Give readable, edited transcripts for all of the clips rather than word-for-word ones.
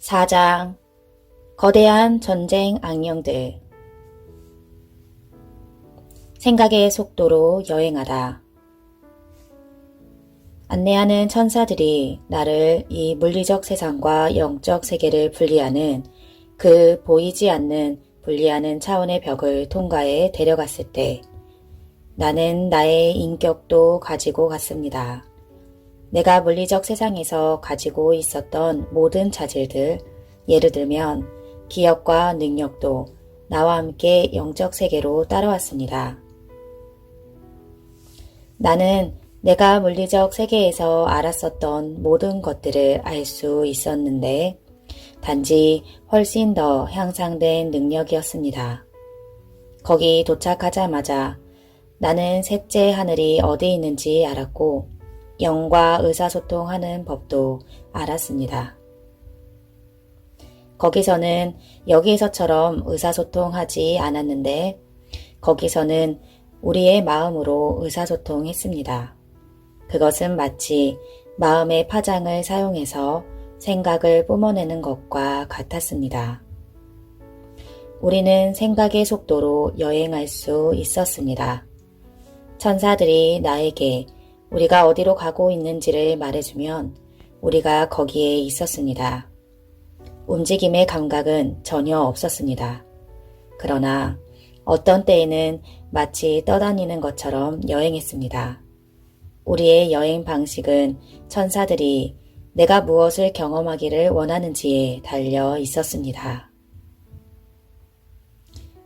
4장 거대한 전쟁 악령들. 생각의 속도로 여행하다. 안내하는 천사들이 나를 이 물리적 세상과 영적 세계를 분리하는 그 보이지 않는 분리하는 차원의 벽을 통과해 데려갔을 때 나는 나의 인격도 가지고 갔습니다. 내가 물리적 세상에서 가지고 있었던 모든 자질들, 예를 들면 기억과 능력도 나와 함께 영적 세계로 따라왔습니다. 나는 내가 물리적 세계에서 알았었던 모든 것들을 알 수 있었는데 단지 훨씬 더 향상된 능력이었습니다. 거기 도착하자마자 나는 셋째 하늘이 어디 있는지 알았고 영과 의사소통하는 법도 알았습니다. 거기서는 여기에서처럼 의사소통하지 않았는데 거기서는 우리의 마음으로 의사소통했습니다. 그것은 마치 마음의 파장을 사용해서 생각을 뿜어내는 것과 같았습니다. 우리는 생각의 속도로 여행할 수 있었습니다. 천사들이 나에게 우리가 어디로 가고 있는지를 말해주면 우리가 거기에 있었습니다. 움직임의 감각은 전혀 없었습니다. 그러나 어떤 때에는 마치 떠다니는 것처럼 여행했습니다. 우리의 여행 방식은 천사들이 내가 무엇을 경험하기를 원하는지에 달려 있었습니다.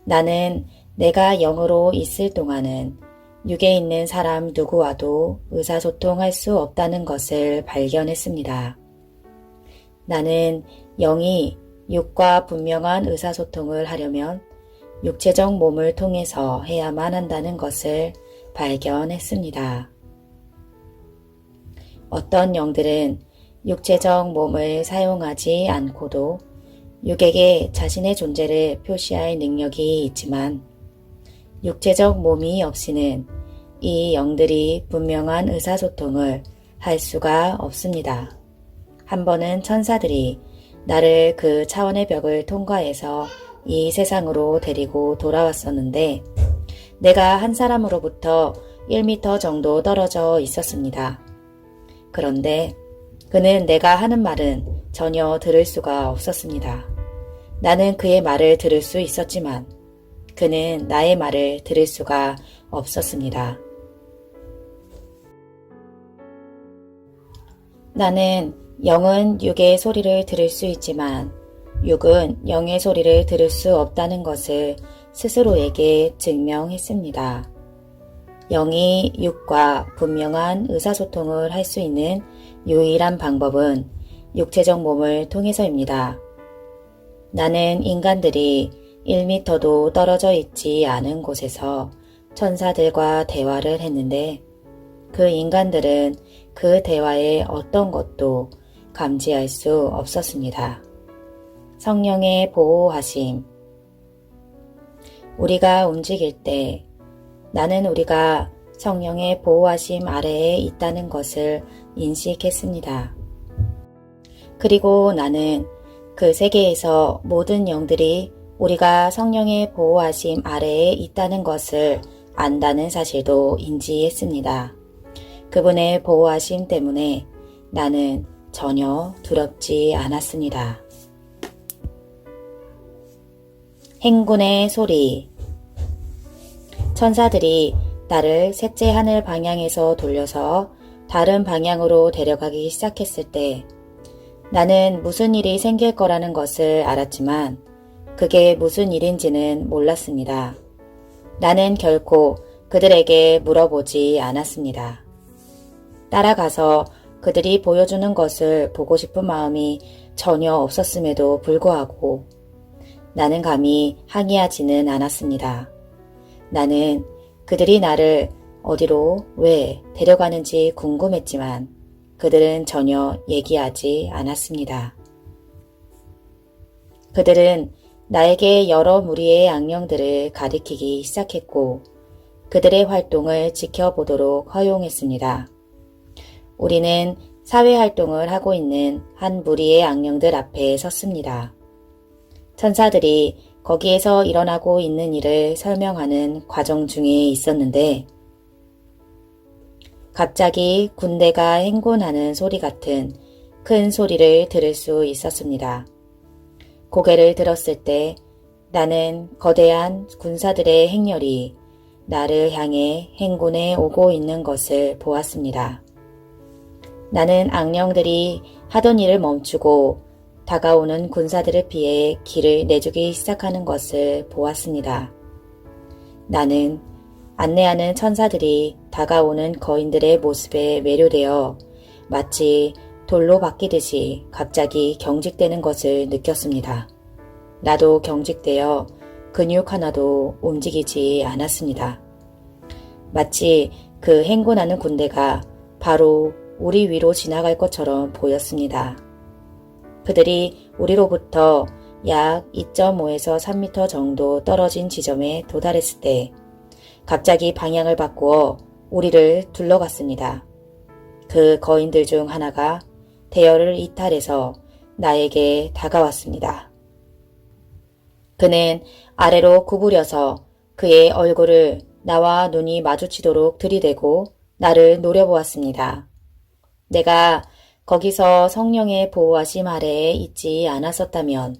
나는 내가 영으로 있을 동안은 육에 있는 사람 누구와도 의사소통할 수 없다는 것을 발견했습니다. 나는 영이 육과 분명한 의사소통을 하려면 육체적 몸을 통해서 해야만 한다는 것을 발견했습니다. 어떤 영들은 육체적 몸을 사용하지 않고도 육에게 자신의 존재를 표시할 능력이 있지만 육체적 몸이 없이는 이 영들이 분명한 의사소통을 할 수가 없습니다. 한 번은 천사들이 나를 그 차원의 벽을 통과해서 이 세상으로 데리고 돌아왔었는데 내가 한 사람으로부터 1m 정도 떨어져 있었습니다. 그런데 그는 내가 하는 말은 전혀 들을 수가 없었습니다. 나는 그의 말을 들을 수 있었지만 그는 나의 말을 들을 수가 없었습니다. 나는 영은 육의 소리를 들을 수 있지만 육은 영의 소리를 들을 수 없다는 것을 스스로에게 증명했습니다. 영이 육과 분명한 의사소통을 할 수 있는 유일한 방법은 육체적 몸을 통해서입니다. 나는 인간들이 1m도 떨어져 있지 않은 곳에서 천사들과 대화를 했는데 그 인간들은 그 대화의 어떤 것도 감지할 수 없었습니다. 성령의 보호하심. 우리가 움직일 때 나는 우리가 성령의 보호하심 아래에 있다는 것을 인식했습니다. 그리고 나는 그 세계에서 모든 영들이 우리가 성령의 보호하심 아래에 있다는 것을 안다는 사실도 인지했습니다. 그분의 보호하심 때문에 나는 전혀 두렵지 않았습니다. 행군의 소리. 천사들이 나를 셋째 하늘 방향에서 돌려서 다른 방향으로 데려가기 시작했을 때 나는 무슨 일이 생길 거라는 것을 알았지만 그게 무슨 일인지는 몰랐습니다. 나는 결코 그들에게 물어보지 않았습니다. 따라가서 그들이 보여주는 것을 보고 싶은 마음이 전혀 없었음에도 불구하고 나는 감히 항의하지는 않았습니다. 나는 그들이 나를 어디로 왜 데려가는지 궁금했지만 그들은 전혀 얘기하지 않았습니다. 그들은 나에게 여러 무리의 악령들을 가리키기 시작했고 그들의 활동을 지켜보도록 허용했습니다. 우리는 사회활동을 하고 있는 한 무리의 악령들 앞에 섰습니다. 천사들이 거기에서 일어나고 있는 일을 설명하는 과정 중에 있었는데 갑자기 군대가 행군하는 소리 같은 큰 소리를 들을 수 있었습니다. 고개를 들었을 때 나는 거대한 군사들의 행렬이 나를 향해 행군해 오고 있는 것을 보았습니다. 나는 악령들이 하던 일을 멈추고 다가오는 군사들을 피해 길을 내주기 시작하는 것을 보았습니다. 나는 안내하는 천사들이 다가오는 거인들의 모습에 매료되어 마치 돌로 바뀌듯이 갑자기 경직되는 것을 느꼈습니다. 나도 경직되어 근육 하나도 움직이지 않았습니다. 마치 그 행군하는 군대가 바로 우리 위로 지나갈 것처럼 보였습니다. 그들이 우리로부터 약 2.5에서 3m 정도 떨어진 지점에 도달했을 때 갑자기 방향을 바꾸어 우리를 둘러갔습니다. 그 거인들 중 하나가 대열을 이탈해서 나에게 다가왔습니다. 그는 아래로 구부려서 그의 얼굴을 나와 눈이 마주치도록 들이대고 나를 노려보았습니다. 내가 거기서 성령의 보호하심 아래에 있지 않았었다면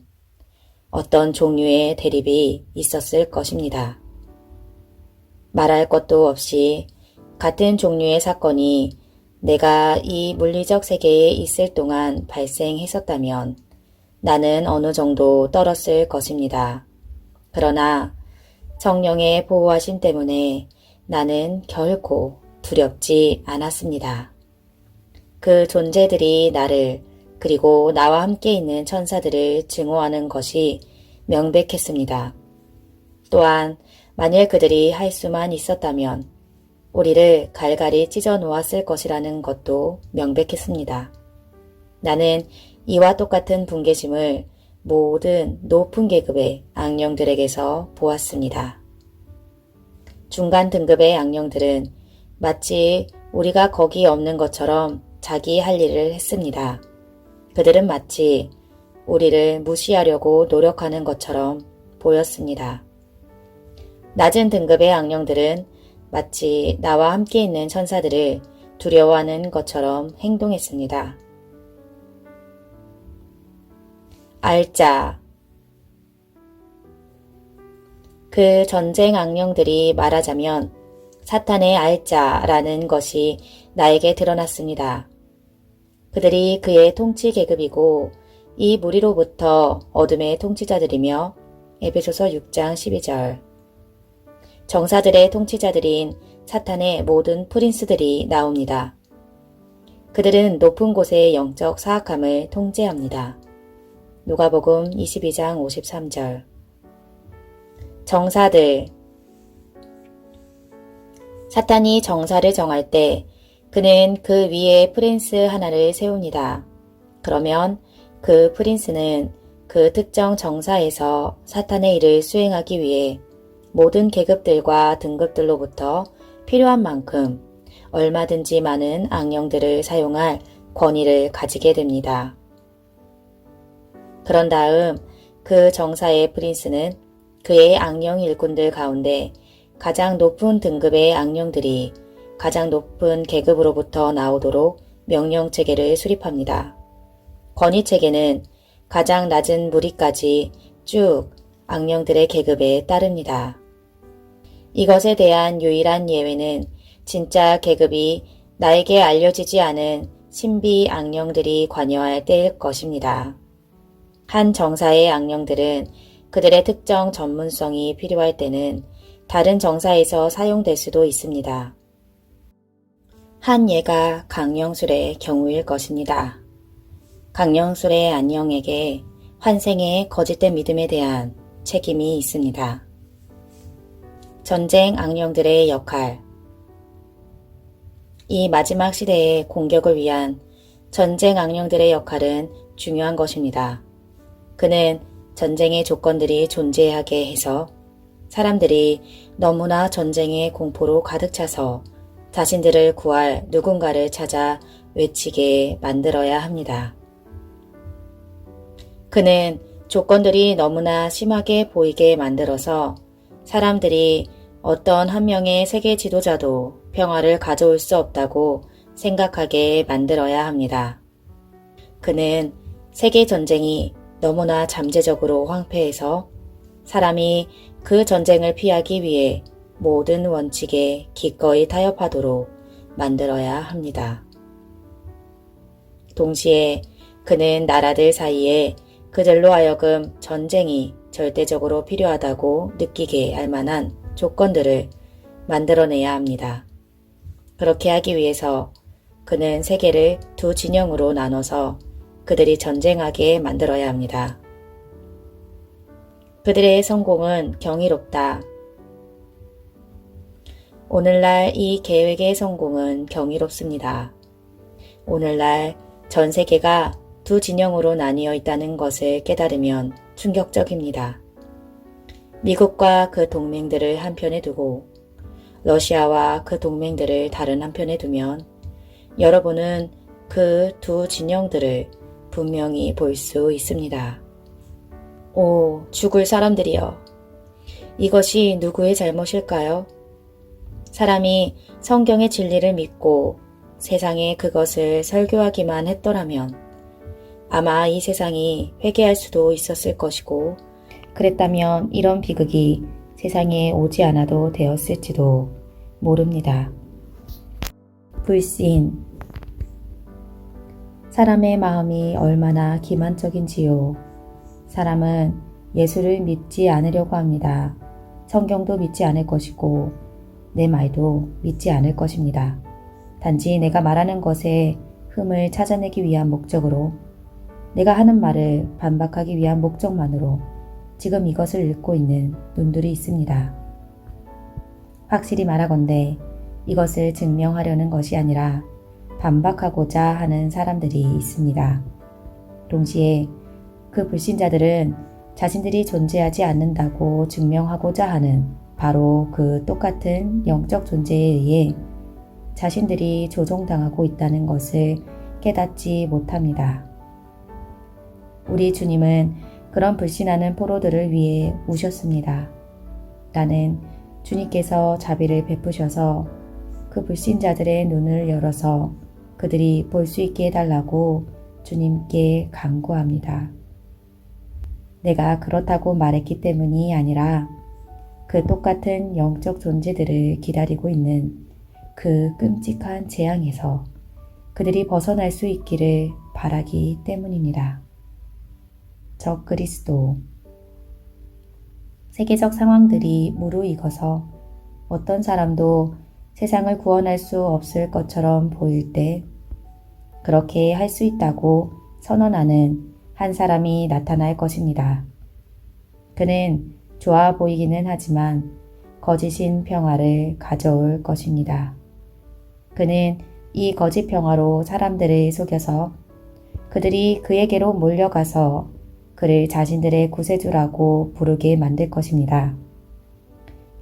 어떤 종류의 대립이 있었을 것입니다. 말할 것도 없이 같은 종류의 사건이 내가 이 물리적 세계에 있을 동안 발생했었다면 나는 어느 정도 떨었을 것입니다. 그러나 성령의 보호하심 때문에 나는 결코 두렵지 않았습니다. 그 존재들이 나를 그리고 나와 함께 있는 천사들을 증오하는 것이 명백했습니다. 또한 만일 그들이 할 수만 있었다면 우리를 갈갈이 찢어 놓았을 것이라는 것도 명백했습니다. 나는 이와 똑같은 분개심을 모든 높은 계급의 악령들에게서 보았습니다. 중간 등급의 악령들은 마치 우리가 거기 없는 것처럼 자기 할 일을 했습니다. 그들은 마치 우리를 무시하려고 노력하는 것처럼 보였습니다. 낮은 등급의 악령들은 마치 나와 함께 있는 천사들을 두려워하는 것처럼 행동했습니다. 알짜. 그 전쟁 악령들이 말하자면 사탄의 알짜라는 것이 나에게 드러났습니다. 그들이 그의 통치 계급이고 이 무리로부터 어둠의 통치자들이며 에베소서 6장 12절. 정사들의 통치자들인 사탄의 모든 프린스들이 나옵니다. 그들은 높은 곳의 영적 사악함을 통제합니다. 누가복음 22장 53절. 정사들. 사탄이 정사를 정할 때 그는 그 위에 프린스 하나를 세웁니다. 그러면 그 프린스는 그 특정 정사에서 사탄의 일을 수행하기 위해 모든 계급들과 등급들로부터 필요한 만큼 얼마든지 많은 악령들을 사용할 권위를 가지게 됩니다. 그런 다음 그 정사의 프린스는 그의 악령 일꾼들 가운데 가장 높은 등급의 악령들이 가장 높은 계급으로부터 나오도록 명령체계를 수립합니다. 권위체계는 가장 낮은 무리까지 쭉 악령들의 계급에 따릅니다. 이것에 대한 유일한 예외는 진짜 계급이 나에게 알려지지 않은 신비 악령들이 관여할 때일 것입니다. 한 정사의 악령들은 그들의 특정 전문성이 필요할 때는 다른 정사에서 사용될 수도 있습니다. 한 예가 강령술의 경우일 것입니다. 강령술의 안령에게 환생의 거짓된 믿음에 대한 책임이 있습니다. 전쟁 악령들의 역할. 이 마지막 시대의 공격을 위한 전쟁 악령들의 역할은 중요한 것입니다. 그는 전쟁의 조건들이 존재하게 해서 사람들이 너무나 전쟁의 공포로 가득 차서 자신들을 구할 누군가를 찾아 외치게 만들어야 합니다. 그는 조건들이 너무나 심하게 보이게 만들어서 사람들이 어떤 한 명의 세계 지도자도 평화를 가져올 수 없다고 생각하게 만들어야 합니다. 그는 세계 전쟁이 너무나 잠재적으로 황폐해서 사람이 그 전쟁을 피하기 위해 모든 원칙에 기꺼이 타협하도록 만들어야 합니다. 동시에 그는 나라들 사이에 그들로 하여금 전쟁이 절대적으로 필요하다고 느끼게 할 만한 조건들을 만들어내야 합니다. 그렇게 하기 위해서 그는 세계를 두 진영으로 나눠서 그들이 전쟁하게 만들어야 합니다. 그들의 성공은 경이롭다. 오늘날 이 계획의 성공은 경이롭습니다. 오늘날 전 세계가 두 진영으로 나뉘어 있다는 것을 깨달으면 충격적입니다. 미국과 그 동맹들을 한편에 두고 러시아와 그 동맹들을 다른 한편에 두면 여러분은 그 두 진영들을 분명히 볼 수 있습니다. 오, 죽을 사람들이여. 이것이 누구의 잘못일까요? 사람이 성경의 진리를 믿고 세상에 그것을 설교하기만 했더라면 아마 이 세상이 회개할 수도 있었을 것이고 그랬다면 이런 비극이 세상에 오지 않아도 되었을지도 모릅니다. 불신. 사람의 마음이 얼마나 기만적인지요. 사람은 예수를 믿지 않으려고 합니다. 성경도 믿지 않을 것이고 내 말도 믿지 않을 것입니다. 단지 내가 말하는 것에 흠을 찾아내기 위한 목적으로 내가 하는 말을 반박하기 위한 목적만으로 지금 이것을 읽고 있는 눈들이 있습니다. 확실히 말하건대 이것을 증명하려는 것이 아니라 반박하고자 하는 사람들이 있습니다. 동시에 그 불신자들은 자신들이 존재하지 않는다고 증명하고자 하는 바로 그 똑같은 영적 존재에 의해 자신들이 조종당하고 있다는 것을 깨닫지 못합니다. 우리 주님은 그런 불신하는 포로들을 위해 우셨습니다. 나는 주님께서 자비를 베푸셔서 그 불신자들의 눈을 열어서 그들이 볼 수 있게 해달라고 주님께 간구합니다. 내가 그렇다고 말했기 때문이 아니라 그 똑같은 영적 존재들을 기다리고 있는 그 끔찍한 재앙에서 그들이 벗어날 수 있기를 바라기 때문입니다. 적 그리스도. 세계적 상황들이 무르익어서 어떤 사람도 세상을 구원할 수 없을 것처럼 보일 때 그렇게 할 수 있다고 선언하는 한 사람이 나타날 것입니다. 그는 좋아 보이기는 하지만 거짓인 평화를 가져올 것입니다. 그는 이 거짓 평화로 사람들을 속여서 그들이 그에게로 몰려가서 그를 자신들의 구세주라고 부르게 만들 것입니다.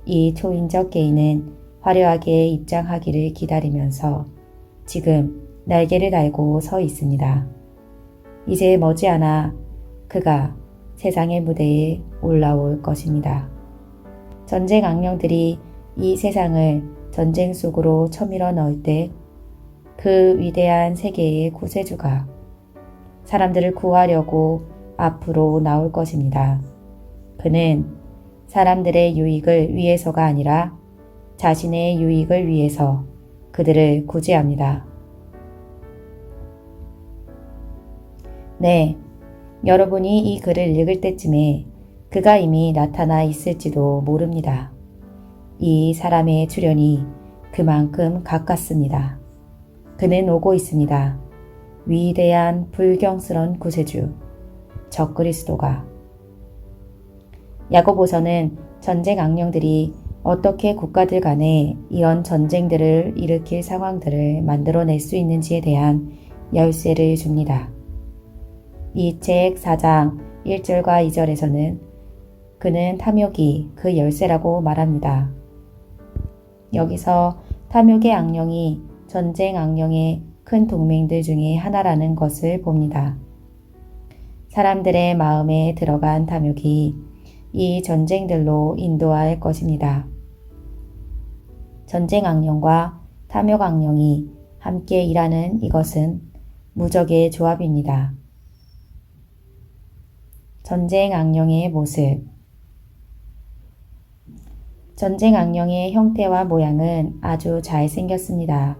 이 초인적 개인은 화려하게 입장하기를 기다리면서 지금 날개를 달고 서 있습니다. 이제 머지않아 그가 세상의 무대에 올라올 것입니다. 전쟁 악령들이 이 세상을 전쟁 속으로 쳐밀어 넣을 때 그 위대한 세계의 구세주가 사람들을 구하려고 앞으로 나올 것입니다. 그는 사람들의 유익을 위해서가 아니라 자신의 유익을 위해서 그들을 구제합니다. 네, 여러분이 이 글을 읽을 때쯤에 그가 이미 나타나 있을지도 모릅니다. 이 사람의 출현이 그만큼 가깝습니다. 그는 오고 있습니다. 위대한 불경스런 구세주, 적그리스도가. 야고보서는 전쟁 악령들이 어떻게 국가들 간에 이런 전쟁들을 일으킬 상황들을 만들어낼 수 있는지에 대한 열쇠를 줍니다. 이 책 4장 1절과 2절에서는 그는 탐욕이 그 열쇠라고 말합니다. 여기서 탐욕의 악령이 전쟁 악령의 큰 동맹들 중에 하나라는 것을 봅니다. 사람들의 마음에 들어간 탐욕이 이 전쟁들로 인도할 것입니다. 전쟁 악령과 탐욕 악령이 함께 일하는 이것은 무적의 조합입니다. 전쟁 악령의 모습. 전쟁 악령의 형태와 모양은 아주 잘 생겼습니다.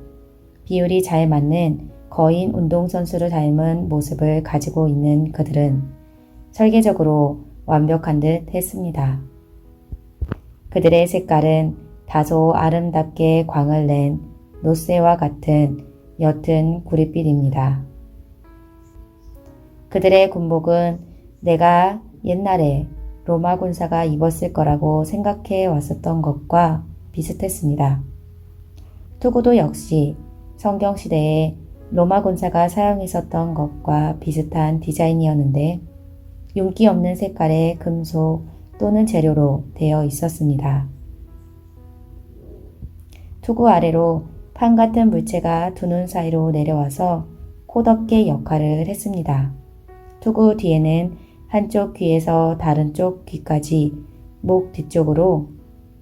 비율이 잘 맞는 거인 운동선수를 닮은 모습을 가지고 있는 그들은 설계적으로 완벽한 듯 했습니다. 그들의 색깔은 다소 아름답게 광을 낸 노쇠와 같은 옅은 구릿빛입니다. 그들의 군복은 내가 옛날에 로마 군사가 입었을 거라고 생각해 왔었던 것과 비슷했습니다. 투구도 역시 성경시대에 로마 군사가 사용했었던 것과 비슷한 디자인이었는데 윤기 없는 색깔의 금속 또는 재료로 되어 있었습니다. 투구 아래로 판 같은 물체가 두 눈 사이로 내려와서 코덮개 역할을 했습니다. 투구 뒤에는 한쪽 귀에서 다른 쪽 귀까지 목 뒤쪽으로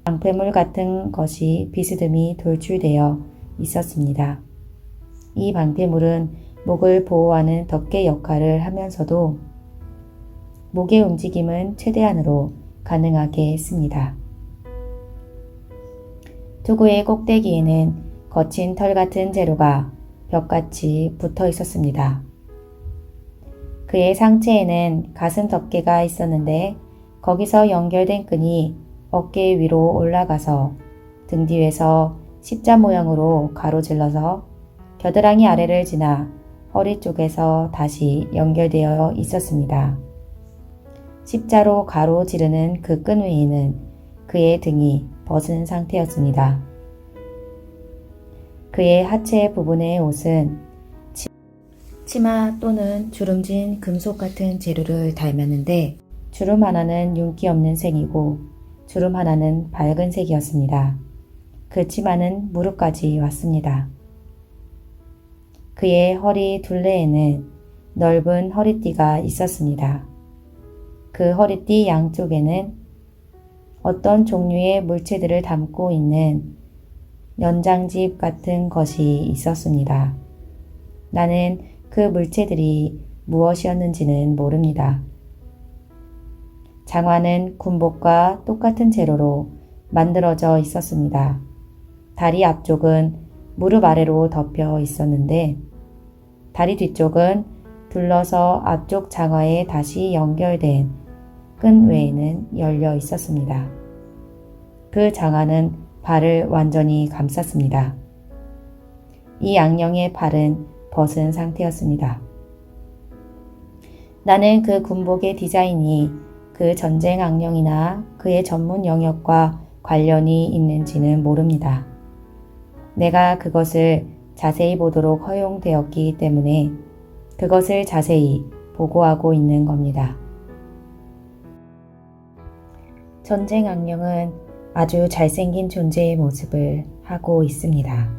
방패물 같은 것이 비스듬히 돌출되어 있었습니다. 이 방패물은 목을 보호하는 덮개 역할을 하면서도 목의 움직임은 최대한으로 가능하게 했습니다. 투구의 꼭대기에는 거친 털 같은 재료가 벽같이 붙어 있었습니다. 그의 상체에는 가슴 덮개가 있었는데 거기서 연결된 끈이 어깨 위로 올라가서 등 뒤에서 십자 모양으로 가로질러서 겨드랑이 아래를 지나 허리 쪽에서 다시 연결되어 있었습니다. 십자로 가로지르는 그 끈 위에는 그의 등이 벗은 상태였습니다. 그의 하체 부분의 옷은 치마 또는 주름진 금속 같은 재료를 닮았는데 주름 하나는 윤기 없는 색이고 주름 하나는 밝은 색이었습니다. 그 치마는 무릎까지 왔습니다. 그의 허리 둘레에는 넓은 허리띠가 있었습니다. 그 허리띠 양쪽에는 어떤 종류의 물체들을 담고 있는 연장집 같은 것이 있었습니다. 나는 그 물체들이 무엇이었는지는 모릅니다. 장화는 군복과 똑같은 재료로 만들어져 있었습니다. 다리 앞쪽은 무릎 아래로 덮여 있었는데 다리 뒤쪽은 둘러서 앞쪽 장화에 다시 연결된 끈 외에는 열려 있었습니다. 그 장화는 발을 완전히 감쌌습니다. 이 악령의 발은 벗은 상태였습니다. 나는 그 군복의 디자인이 그 전쟁 악령이나 그의 전문 영역과 관련이 있는지는 모릅니다. 내가 그것을 자세히 보도록 허용되었기 때문에 그것을 자세히 보고하고 있는 겁니다. 전쟁 악령은 아주 잘생긴 존재의 모습을 하고 있습니다.